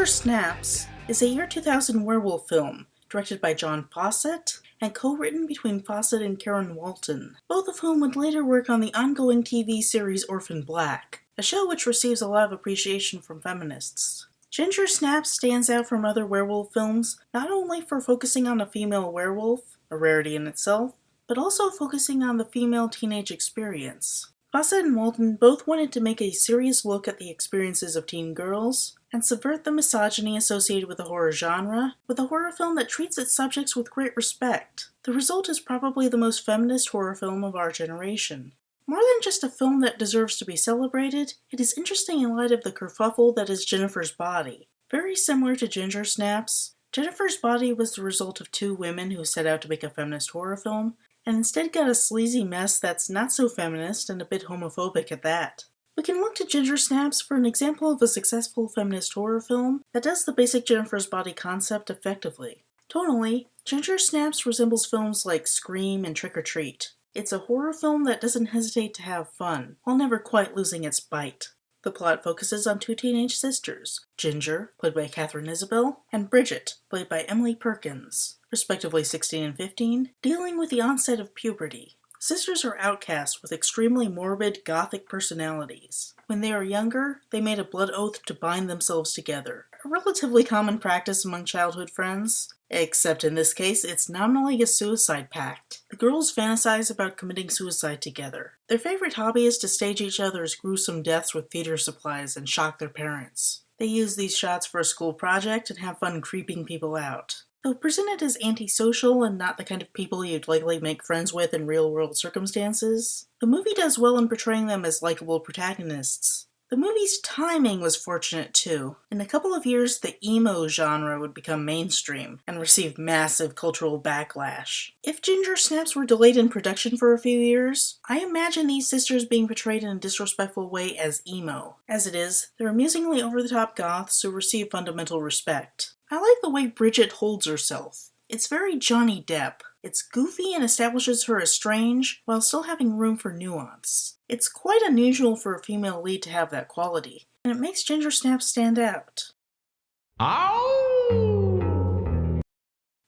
Ginger Snaps is a year 2000 werewolf film directed by John Fawcett and co-written between Fawcett and Karen Walton, both of whom would later work on the ongoing TV series Orphan Black, a show which receives a lot of appreciation from feminists. Ginger Snaps stands out from other werewolf films not only for focusing on a female werewolf, a rarity in itself, but also focusing on the female teenage experience. Fawcett and Walton both wanted to make a serious look at the experiences of teen girls and subvert the misogyny associated with the horror genre with a horror film that treats its subjects with great respect. The result is probably the most feminist horror film of our generation. More than just a film that deserves to be celebrated, it is interesting in light of the kerfuffle that is Jennifer's Body. Very similar to Ginger Snaps, Jennifer's Body was the result of two women who set out to make a feminist horror film, and instead got a sleazy mess that's not so feminist and a bit homophobic at that. We can look to Ginger Snaps for an example of a successful feminist horror film that does the basic Jennifer's Body concept effectively. Tonally, Ginger Snaps resembles films like Scream and Trick or Treat. It's a horror film that doesn't hesitate to have fun, while never quite losing its bite. The plot focuses on two teenage sisters, Ginger, played by Katharine Isabelle, and Bridget, played by Emily Perkins, respectively 16 and 15, dealing with the onset of puberty. Sisters are outcasts with extremely morbid, gothic personalities. When they were younger, they made a blood oath to bind themselves together, a relatively common practice among childhood friends. Except in this case, it's nominally a suicide pact. The girls fantasize about committing suicide together. Their favorite hobby is to stage each other's gruesome deaths with theater supplies and shock their parents. They use these shots for a school project and have fun creeping people out. Though presented as antisocial and not the kind of people you'd likely make friends with in real-world circumstances, the movie does well in portraying them as likable protagonists. The movie's timing was fortunate too. In a couple of years, the emo genre would become mainstream and receive massive cultural backlash. If Ginger Snaps were delayed in production for a few years, I imagine these sisters being portrayed in a disrespectful way as emo. As it is, they're amusingly over-the-top goths who receive fundamental respect. I like the way Bridget holds herself. It's very Johnny Depp. It's goofy and establishes her as strange, while still having room for nuance. It's quite unusual for a female lead to have that quality, and it makes Ginger Snaps stand out. Ow!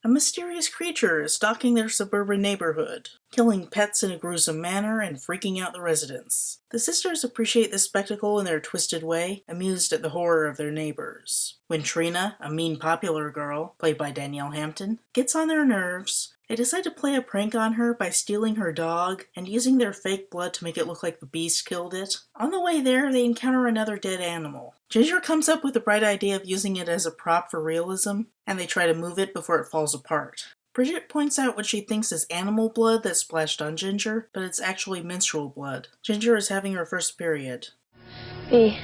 A mysterious creature is stalking their suburban neighborhood, killing pets in a gruesome manner and freaking out the residents. The sisters appreciate this spectacle in their twisted way, amused at the horror of their neighbors. When Trina, a mean popular girl, played by Danielle Hampton, gets on their nerves, they decide to play a prank on her by stealing her dog and using their fake blood to make it look like the beast killed it. On the way there, they encounter another dead animal. Ginger comes up with the bright idea of using it as a prop for realism, and they try to move it before it falls apart. Bridget points out what she thinks is animal blood that splashed on Ginger, but it's actually menstrual blood. Ginger is having her first period. I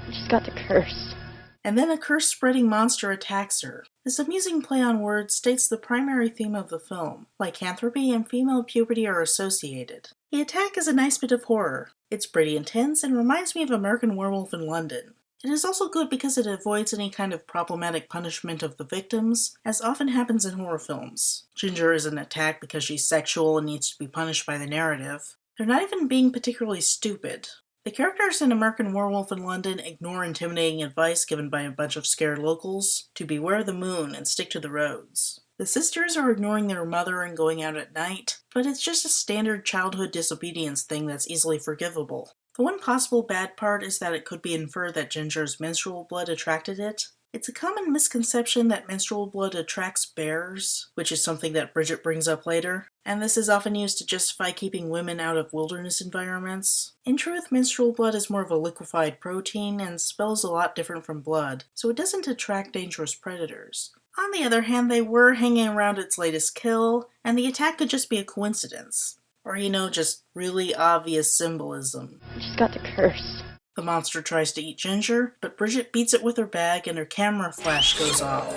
just got the curse. And then a curse-spreading monster attacks her. This amusing play on words states the primary theme of the film. Lycanthropy and female puberty are associated. The attack is a nice bit of horror. It's pretty intense and reminds me of American Werewolf in London. It is also good because it avoids any kind of problematic punishment of the victims, as often happens in horror films. Ginger isn't attacked because she's sexual and needs to be punished by the narrative. They're not even being particularly stupid. The characters in American Werewolf in London ignore intimidating advice given by a bunch of scared locals to beware the moon and stick to the roads. The sisters are ignoring their mother and going out at night, but it's just a standard childhood disobedience thing that's easily forgivable. The one possible bad part is that it could be inferred that Ginger's menstrual blood attracted it. It's a common misconception that menstrual blood attracts bears, which is something that Bridget brings up later, and this is often used to justify keeping women out of wilderness environments. In truth, menstrual blood is more of a liquefied protein and smells a lot different from blood, so it doesn't attract dangerous predators. On the other hand, they were hanging around its latest kill, and the attack could just be a coincidence. Or, just really obvious symbolism. I just got the curse. The monster tries to eat Ginger, but Bridget beats it with her bag and her camera flash goes off,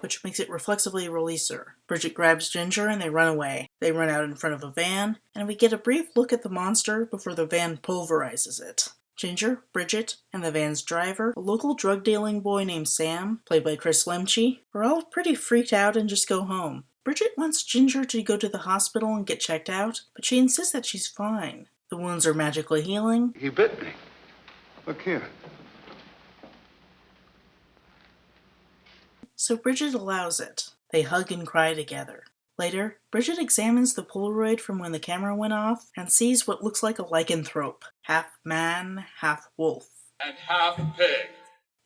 which makes it reflexively release her. Bridget grabs Ginger and they run away. They run out in front of a van, and we get a brief look at the monster before the van pulverizes it. Ginger, Bridget, and the van's driver, a local drug-dealing boy named Sam, played by Chris Lemche, are all pretty freaked out and just go home. Bridget wants Ginger to go to the hospital and get checked out, but she insists that she's fine. The wounds are magically healing. He bit me. Look here. so Bridget allows it. They hug and cry together. Later, Bridget examines the Polaroid from when the camera went off and sees what looks like a lycanthrope, half man, half wolf. And half pig.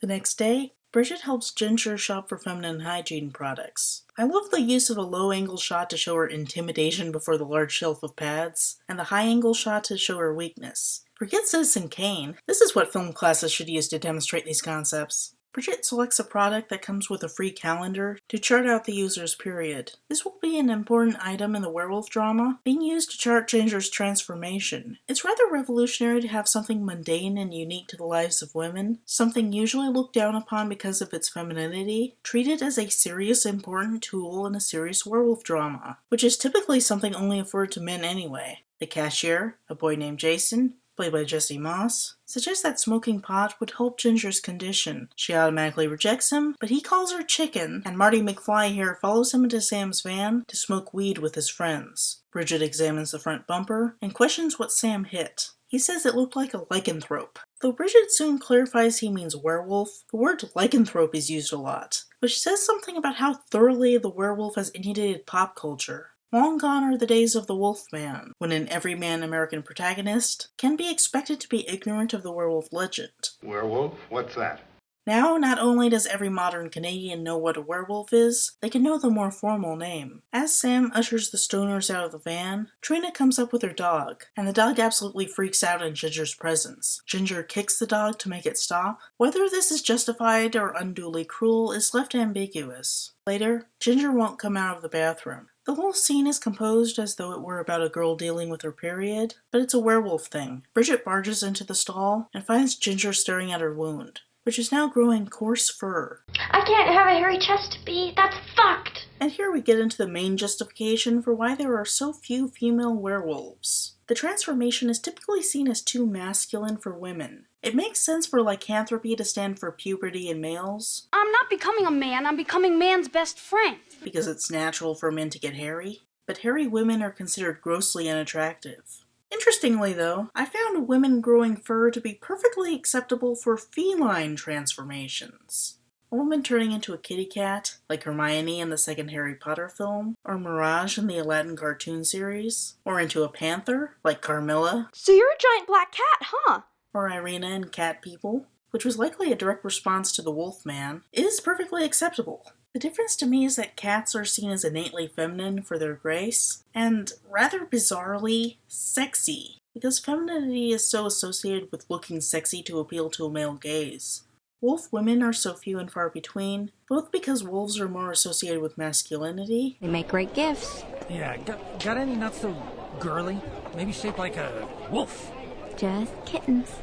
The next day, Bridget helps Ginger shop for feminine hygiene products. I love the use of a low-angle shot to show her intimidation before the large shelf of pads, and the high-angle shot to show her weakness. Forget Citizen Kane, this is what film classes should use to demonstrate these concepts. Bridget selects a product that comes with a free calendar to chart out the user's period. This will be an important item in the werewolf drama, being used to chart Ginger's transformation. It's rather revolutionary to have something mundane and unique to the lives of women, something usually looked down upon because of its femininity, treated as a serious, important tool in a serious werewolf drama, which is typically something only afforded to men anyway. The cashier, a boy named Jason, played by Jesse Moss, suggests that smoking pot would help Ginger's condition. She automatically rejects him, but he calls her chicken, and Marty McFly here follows him into Sam's van to smoke weed with his friends. Bridget examines the front bumper and questions what Sam hit. He says it looked like a lycanthrope. Though Bridget soon clarifies he means werewolf, the word lycanthrope is used a lot, which says something about how thoroughly the werewolf has inundated pop culture. Long gone are the days of the Wolfman, when an everyman American protagonist can be expected to be ignorant of the werewolf legend. Werewolf? What's that? Now, not only does every modern Canadian know what a werewolf is, they can know the more formal name. As Sam ushers the stoners out of the van, Trina comes up with her dog, and the dog absolutely freaks out in Ginger's presence. Ginger kicks the dog to make it stop. Whether this is justified or unduly cruel is left ambiguous. Later, Ginger won't come out of the bathroom. The whole scene is composed as though it were about a girl dealing with her period, but it's a werewolf thing. Bridget barges into the stall and finds Ginger staring at her wound, which is now growing coarse fur. I can't have a hairy chest, B. That's fucked. And here we get into the main justification for why there are so few female werewolves. The transformation is typically seen as too masculine for women. It makes sense for lycanthropy to stand for puberty in males. I'm not becoming a man, I'm becoming man's best friend. Because it's natural for men to get hairy, but hairy women are considered grossly unattractive. Interestingly though, I found women growing fur to be perfectly acceptable for feline transformations. A woman turning into a kitty cat, like Hermione in the second Harry Potter film, or Mirage in the Aladdin cartoon series, or into a panther, like Carmilla, So you're a giant black cat, huh? or Irina in Cat People, which was likely a direct response to the Wolfman, is perfectly acceptable. The difference to me is that cats are seen as innately feminine for their grace, and rather bizarrely, sexy, because femininity is so associated with looking sexy to appeal to a male gaze. Wolf women are so few and far between, both because wolves are more associated with masculinity. They make great gifts. Yeah, got any not so girly? Maybe shaped like a wolf. Just kittens.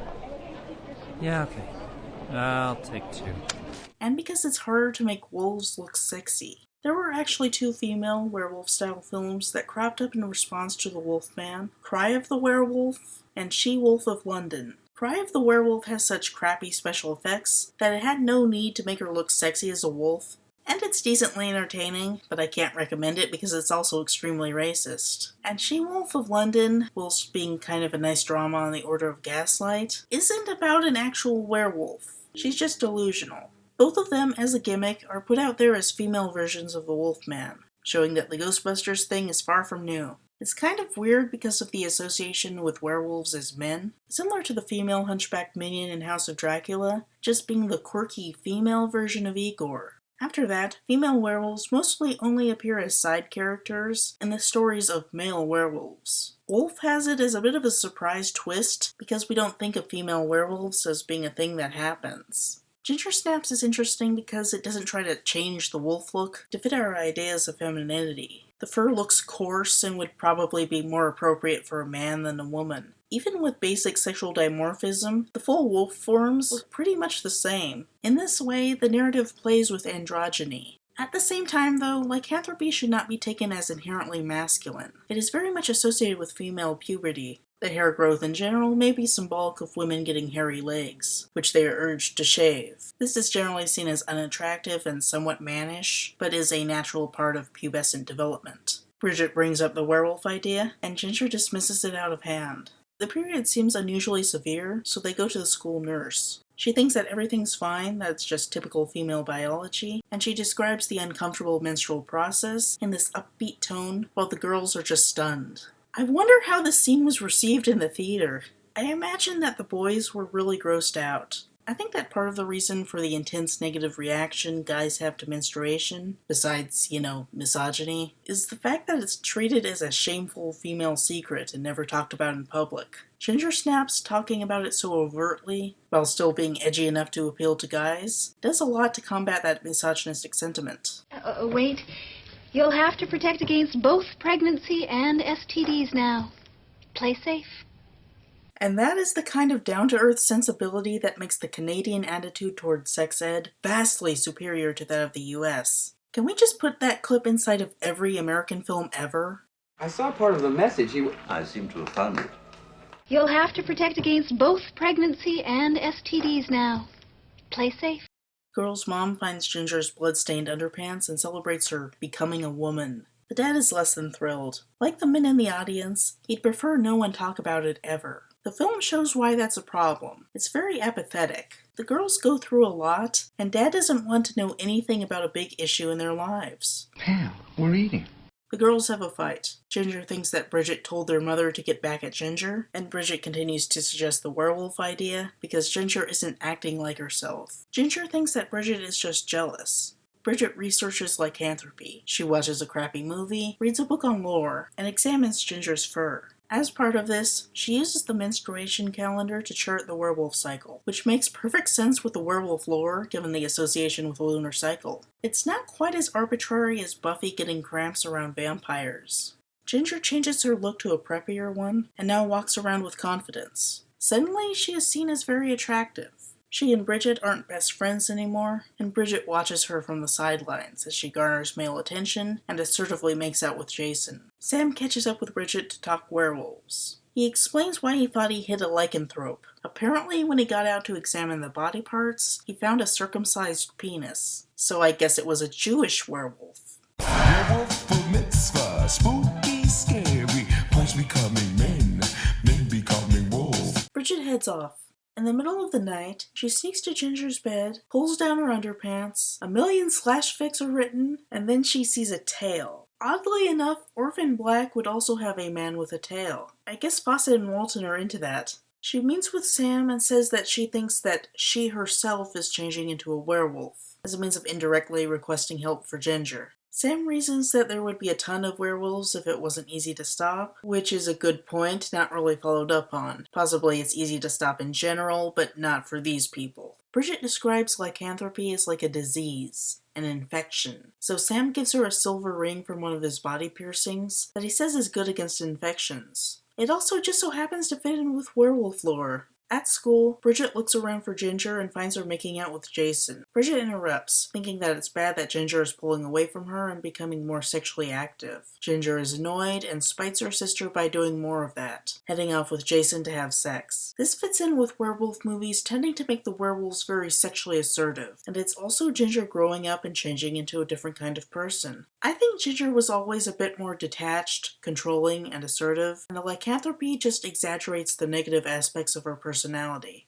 Yeah, okay. I'll take two. And because it's harder to make wolves look sexy. There were actually 2 female werewolf-style films that cropped up in response to the Wolfman, Cry of the Werewolf and She-Wolf of London. Cry of the Werewolf has such crappy special effects that it had no need to make her look sexy as a wolf, and it's decently entertaining, but I can't recommend it because it's also extremely racist. And She-Wolf of London, whilst being kind of a nice drama on the order of Gaslight, isn't about an actual werewolf. She's just delusional. Both of them, as a gimmick, are put out there as female versions of the Wolfman, showing that the Ghostbusters thing is far from new. It's kind of weird because of the association with werewolves as men, similar to the female hunchback minion in House of Dracula, just being the quirky female version of Igor. After that, female werewolves mostly only appear as side characters in the stories of male werewolves. Wolf has it as a bit of a surprise twist because we don't think of female werewolves as being a thing that happens. Ginger Snaps is interesting because it doesn't try to change the wolf look to fit our ideas of femininity. The fur looks coarse and would probably be more appropriate for a man than a woman. Even with basic sexual dimorphism, the full wolf forms look pretty much the same. In this way, the narrative plays with androgyny. At the same time, though, lycanthropy should not be taken as inherently masculine. It is very much associated with female puberty. The hair growth in general may be symbolic of women getting hairy legs, which they are urged to shave. This is generally seen as unattractive and somewhat mannish, but is a natural part of pubescent development. Bridget brings up the werewolf idea, and Ginger dismisses it out of hand. The period seems unusually severe, so they go to the school nurse. She thinks that everything's fine, that it's just typical female biology, and she describes the uncomfortable menstrual process in this upbeat tone while the girls are just stunned. I wonder how this scene was received in the theater. I imagine that the boys were really grossed out. I think that part of the reason for the intense negative reaction guys have to menstruation, besides, misogyny, is the fact that it's treated as a shameful female secret and never talked about in public. Ginger Snaps talking about it so overtly, while still being edgy enough to appeal to guys, does a lot to combat that misogynistic sentiment. Wait. You'll have to protect against both pregnancy and STDs now. Play safe. And that is the kind of down-to-earth sensibility that makes the Canadian attitude towards sex ed vastly superior to that of the US. Can we just put that clip inside of every American film ever? I saw part of the message. I seem to have found it. You'll have to protect against both pregnancy and STDs now. Play safe. Girl's mom finds Ginger's blood-stained underpants and celebrates her becoming a woman. The dad is less than thrilled. Like the men in the audience, he'd prefer no one talk about it ever. The film shows why that's a problem. It's very apathetic. The girls go through a lot, and Dad doesn't want to know anything about a big issue in their lives. Pam, we're eating. The girls have a fight. Ginger thinks that Bridget told their mother to get back at Ginger, and Bridget continues to suggest the werewolf idea because Ginger isn't acting like herself. Ginger thinks that Bridget is just jealous. Bridget researches lycanthropy. She watches a crappy movie, reads a book on lore, and examines Ginger's fur. As part of this, she uses the menstruation calendar to chart the werewolf cycle, which makes perfect sense with the werewolf lore given the association with the lunar cycle. It's not quite as arbitrary as Buffy getting cramps around vampires. Ginger changes her look to a preppier one, and now walks around with confidence. Suddenly, she is seen as very attractive. She and Bridget aren't best friends anymore, and Bridget watches her from the sidelines as she garners male attention and assertively makes out with Jason. Sam catches up with Bridget to talk werewolves. He explains why he thought he hit a lycanthrope. Apparently, when he got out to examine the body parts, he found a circumcised penis. So I guess it was a Jewish werewolf. Werewolf for mitzvah, spooky, scary, boys becoming men becoming wolves. Bridget heads off. In the middle of the night, she sneaks to Ginger's bed, pulls down her underpants, a million slash fics are written, and then she sees a tail. Oddly enough, Orphan Black would also have a man with a tail. I guess Fawcett and Walton are into that. She meets with Sam and says that she thinks that she herself is changing into a werewolf, as a means of indirectly requesting help for Ginger. Sam reasons that there would be a ton of werewolves if it wasn't easy to stop, which is a good point, not really followed up on. Possibly it's easy to stop in general, but not for these people. Bridget describes lycanthropy as like a disease, an infection. So Sam gives her a silver ring from one of his body piercings that he says is good against infections. It also just so happens to fit in with werewolf lore. At school, Bridget looks around for Ginger and finds her making out with Jason. Bridget interrupts, thinking that it's bad that Ginger is pulling away from her and becoming more sexually active. Ginger is annoyed and spites her sister by doing more of that, heading off with Jason to have sex. This fits in with werewolf movies tending to make the werewolves very sexually assertive, and it's also Ginger growing up and changing into a different kind of person. I think Ginger was always a bit more detached, controlling, and assertive, and the lycanthropy just exaggerates the negative aspects of her personality.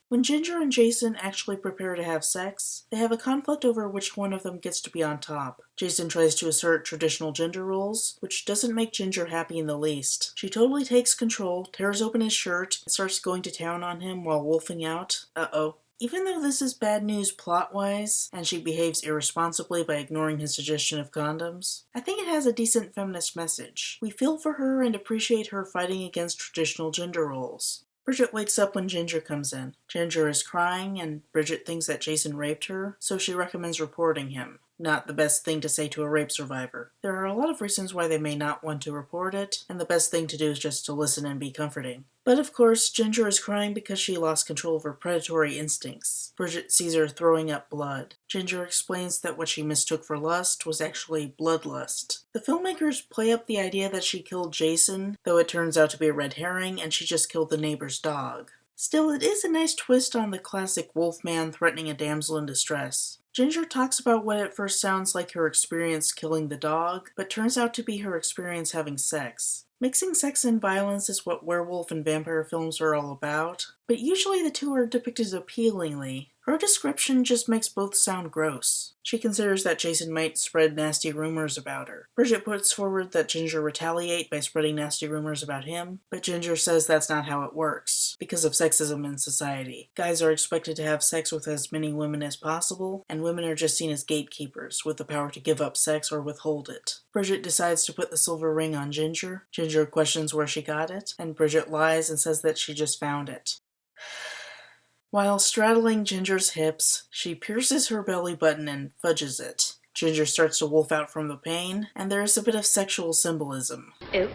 When Ginger and Jason actually prepare to have sex, they have a conflict over which one of them gets to be on top. Jason tries to assert traditional gender roles, which doesn't make Ginger happy in the least. She totally takes control, tears open his shirt, and starts going to town on him while wolfing out. Uh-oh. Even though this is bad news plot-wise, and she behaves irresponsibly by ignoring his suggestion of condoms, I think it has a decent feminist message. We feel for her and appreciate her fighting against traditional gender roles. Bridget wakes up when Ginger comes in. Ginger is crying, and Bridget thinks that Jason raped her, so she recommends reporting him. Not the best thing to say to a rape survivor. There are a lot of reasons why they may not want to report it, and the best thing to do is just to listen and be comforting. But of course, Ginger is crying because she lost control of her predatory instincts. Bridget sees her throwing up blood. Ginger explains that what she mistook for lust was actually bloodlust. The filmmakers play up the idea that she killed Jason, though it turns out to be a red herring and she just killed the neighbor's dog. Still, it is a nice twist on the classic wolfman threatening a damsel in distress. Ginger talks about what at first sounds like her experience killing the dog, but turns out to be her experience having sex. Mixing sex and violence is what werewolf and vampire films are all about, but usually the two are depicted appealingly, Her description just makes both sound gross. She considers that Jason might spread nasty rumors about her. Bridget puts forward that Ginger retaliate by spreading nasty rumors about him, but Ginger says that's not how it works, because of sexism in society. Guys are expected to have sex with as many women as possible, and women are just seen as gatekeepers, with the power to give up sex or withhold it. Bridget decides to put the silver ring on Ginger. Ginger questions where she got it, and Bridget lies and says that she just found it. While straddling Ginger's hips, she pierces her belly button and fudges it. Ginger starts to wolf out from the pain, and there is a bit of sexual symbolism. Oops.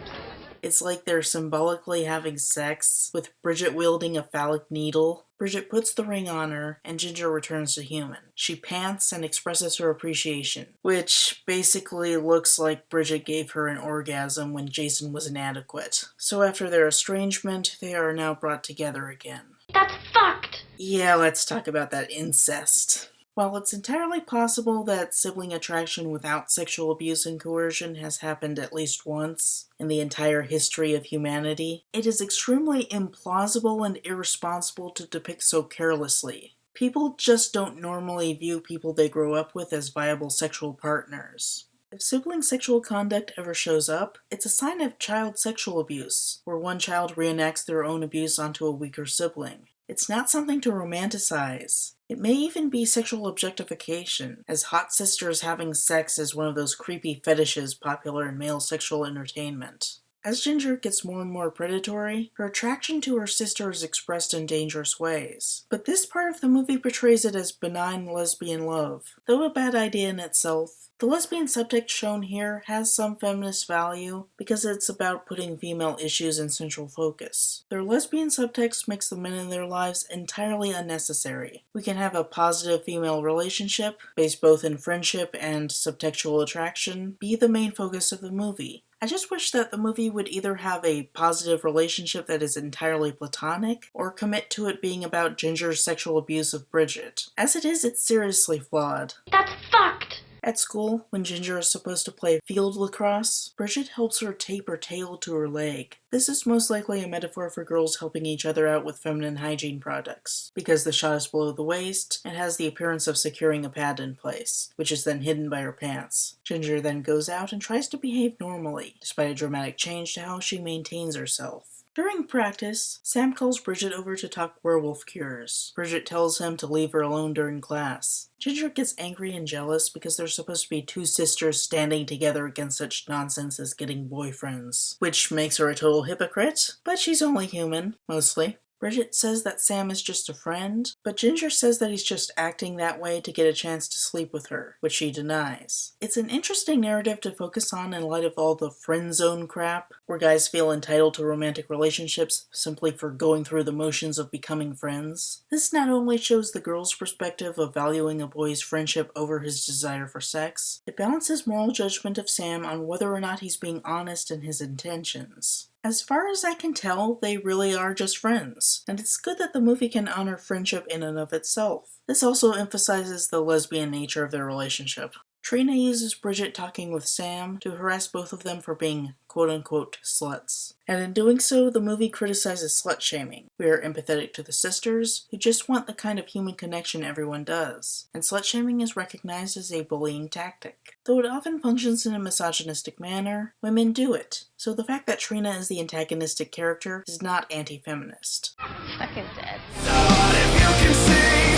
It's like they're symbolically having sex, with Bridget wielding a phallic needle. Bridget puts the ring on her, and Ginger returns to human. She pants and expresses her appreciation, which basically looks like Bridget gave her an orgasm when Jason was inadequate. So after their estrangement, they are now brought together again. That's fucked! Yeah, let's talk about that incest. While it's entirely possible that sibling attraction without sexual abuse and coercion has happened at least once in the entire history of humanity, it is extremely implausible and irresponsible to depict so carelessly. People just don't normally view people they grow up with as viable sexual partners. If sibling sexual conduct ever shows up, it's a sign of child sexual abuse, where one child reenacts their own abuse onto a weaker sibling. It's not something to romanticize. It may even be sexual objectification, as hot sisters having sex is one of those creepy fetishes popular in male sexual entertainment. As Ginger gets more and more predatory, her attraction to her sister is expressed in dangerous ways. But this part of the movie portrays it as benign lesbian love. Though a bad idea in itself, the lesbian subtext shown here has some feminist value because it's about putting female issues in central focus. Their lesbian subtext makes the men in their lives entirely unnecessary. We can have a positive female relationship, based both in friendship and subtextual attraction, be the main focus of the movie. I just wish that the movie would either have a positive relationship that is entirely platonic, or commit to it being about Ginger's sexual abuse of Bridget. As it is, it's seriously flawed. That's fucked! At school, when Ginger is supposed to play field lacrosse, Bridget helps her tape her tail to her leg. This is most likely a metaphor for girls helping each other out with feminine hygiene products, because the shot is below the waist and has the appearance of securing a pad in place, which is then hidden by her pants. Ginger then goes out and tries to behave normally, despite a dramatic change to how she maintains herself. During practice, Sam calls Bridget over to talk werewolf cures. Bridget tells him to leave her alone during class. Ginger gets angry and jealous because there's supposed to be two sisters standing together against such nonsense as getting boyfriends, which makes her a total hypocrite, but she's only human, mostly. Bridget says that Sam is just a friend, but Ginger says that he's just acting that way to get a chance to sleep with her, which she denies. It's an interesting narrative to focus on in light of all the friend zone crap, where guys feel entitled to romantic relationships simply for going through the motions of becoming friends. This not only shows the girl's perspective of valuing a boy's friendship over his desire for sex, it balances moral judgment of Sam on whether or not he's being honest in his intentions. As far as I can tell, they really are just friends, and it's good that the movie can honor friendship in and of itself. This also emphasizes the lesbian nature of their relationship. Trina uses Bridget talking with Sam to harass both of them for being quote-unquote sluts. And in doing so, the movie criticizes slut-shaming. We are empathetic to the sisters, who just want the kind of human connection everyone does. And slut-shaming is recognized as a bullying tactic. Though it often functions in a misogynistic manner, women do it. So the fact that Trina is the antagonistic character is not anti-feminist. Fucking dead. If you can see